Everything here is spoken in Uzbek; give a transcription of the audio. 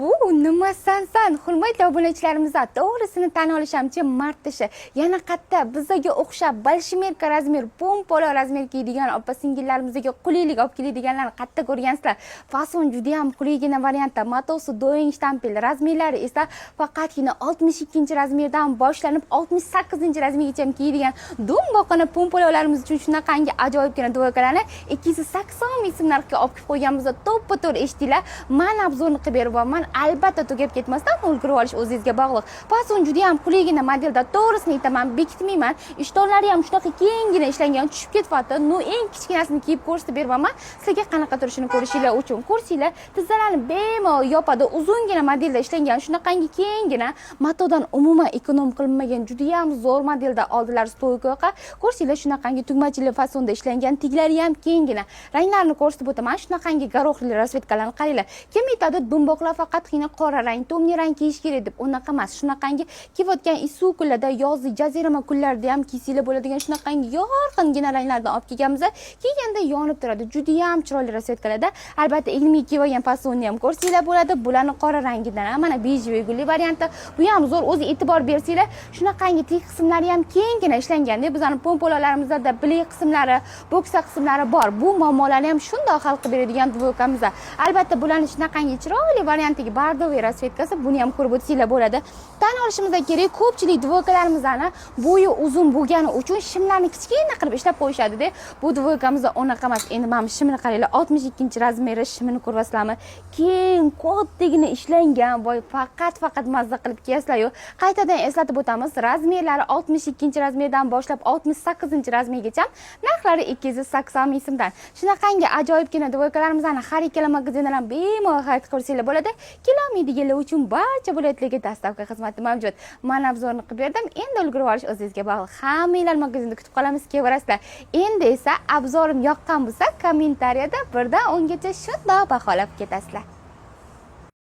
bu nima san hurmatli obunachilarimizlar, to'g'risini tan olishamchi martishi yana qatta bizga o'xshab bolshimerka razmer, pompolo razmer kiydigan opa singillarimizga qulaylik olib keladiganlarni qatta ko'rgansizlar. Fason juda ham qulaygina variantda, matosi doing shtampel, razmerlari esa faqatgina 62-razmerdan boshlanib 68-razmergacha kiydigan dumboqona pompololarimiz uchun shunaqangi ajoyibgina duvokalarni 280 ming so'm narxga olib qo'yganmizda to'ppa-to'g'ri eshitdinglar. Men obzorni qilib beraman, albatta tugab ketmasdan ulgurib olish o'zingizga bog'liq. Fason juda ham qulaygina modelda, to'g'risini aytaman, bekitmayman. Ishtonlari ham shunaqa kengina ishlangan, tushib ketyapti. No, eng kichkinasini kiyib ko'rsatib beraman. Sizga qanaqa turishini ko'rishinglar uchun. Ko'rsinglar, tizzalarini bemalol yopadi, uzungina modelda ishlangan, shunaqangi kengina, matodan umuman ekonom qilinmagan, juda ham zo'r modelda oldilar stoykaga. Ko'rsinglar, shunaqangi tugmachili fasonda ishlangan, tiglari ham kengina. Ranglarini ko'rsatib o'taman, shunaqangi garohli rasvetkalarni qaranglar. Kim aytadi, dumboqlar faqatgina qora rang, to'mli rang kiyish kerak deb, unaqa emas. Shunaqangi kiyayotgan issiq kunlarda, yozgi jazirama kunlarda ham kiysanglar bo'ladigan shunaqangi yorqingina ranglardan olib kelganmiz. Kiyganda yonib turadi, juda ham chiroyli rasvetkalarda. Albatta, ilmiy kiyib olgan fasonni ham ko'rsanglar bo'ladi. Bularni qora rangidan, mana bejli gulli varianti. Bu ham zo'r, o'zi e'tibor bersanglar, shunaqangi tek qismlari ham kengina ishlangan. Bizning pompololarimizda bilek qismlari, bo'ksa qismlari bor. Bu muammolarni ham shundoq hal qilib beradigan duvokamizda. Albatta, bularni shunaqangi chiroyli variantdagi bardoviy rasvetkasi, buni ham ko'rib o'tsanglar bo'ladi. Tan olishimiz kerak, ko'pchilik duvokalarimizni bo'yi uzun bo'lgani uchun shimlarni kichkina qilib ishlab qo'yishadi-da. Bu duvokamizda unaqa emas. Endi mana shimni qaranglar, 62-razmeri shimini ko'ryapsizlarmi? Keng, kattagina ishlangan, voy faqat mazza qilib kiyasizlar-yu. Qaytadan eslatib o'tamiz, razmerlari 62-razmerdan boshlab 68-razmergacha, narxlari 280 ming so'mdan. Shunaqangi ajoyibgina duvokalarimizni har ikkala magazindan bemalol xarid qilsanglar bo'ladi. Kelolmaydiganlar uchun barcha viloyatlarga dastavka xizmati mavjud. Men obzorni qilib berdim. Endi ulgurib olish o'zingizga bog'liq. Hammanglar magazinda kutib qolamiz, kevarasizlar. Endi esa obzorim yoqqan bo'lsa, kommentariyada 1 dan 10 gacha shundoq baholab ketasizlar.